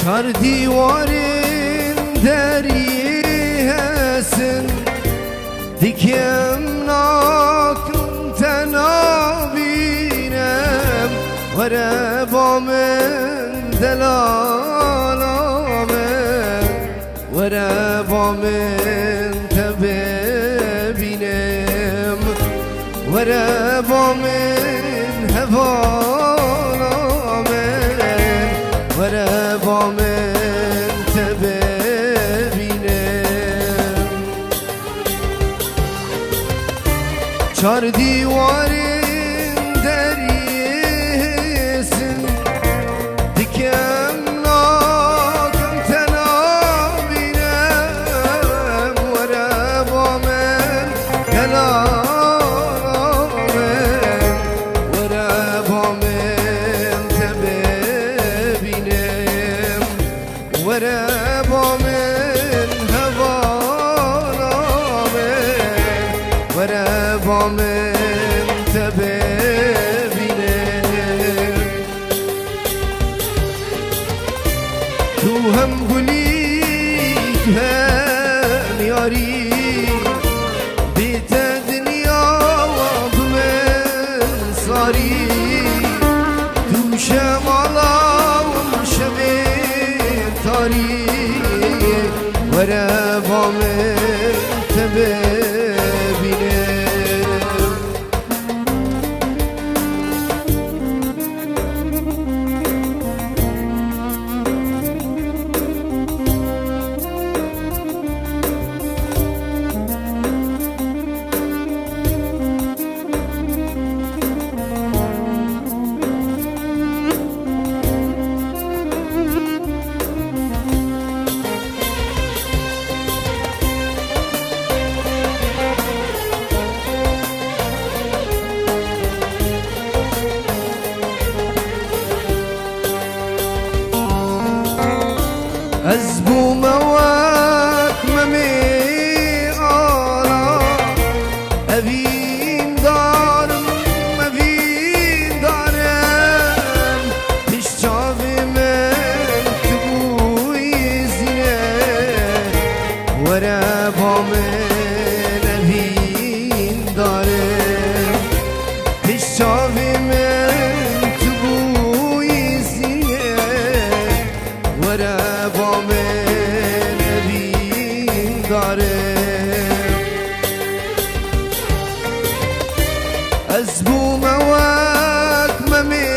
چار دیوارین دری هستن دیکم ناکن تنابینم وره با من دلالامن وره با من تبینم وره با من هوالامن وره با من تبینم چار دیوارین دریسن دیکم ناکم تنابینم وره با من دلالامن وره با من تبینم وره با من هوالامن وره با من تبینم تو هم گلی تو هم یاری بیت دنیا و من ساری تو شمالا و شبه تاری وره با من تبینم از بو مواد ممی آرا اوین دارم پیش چاوی من که بوی زینه وره با من اوین دارم پیش چاوی من که بوی زینه وره با من اوین دارم از بو مواد ممی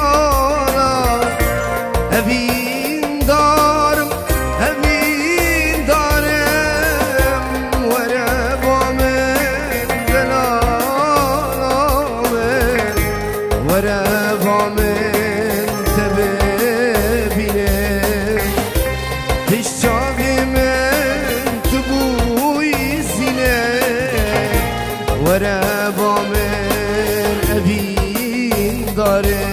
آرا اوین دارم وره با من دلالامن وره با من تبینم پیش چاوی من تو بوی زینه وره با من اوین دارم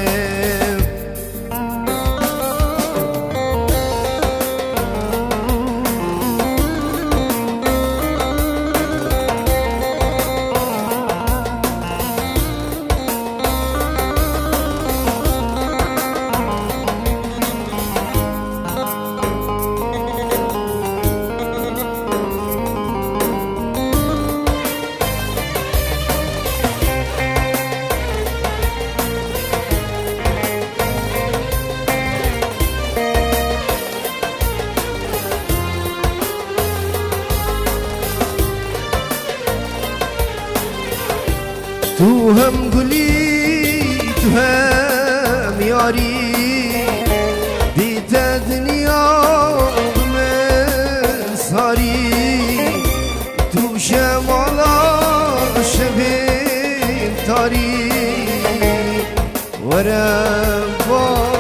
تو هم گلی تو هم یاری دیت دنیا من ساری تو شمالا شبه تاری وره با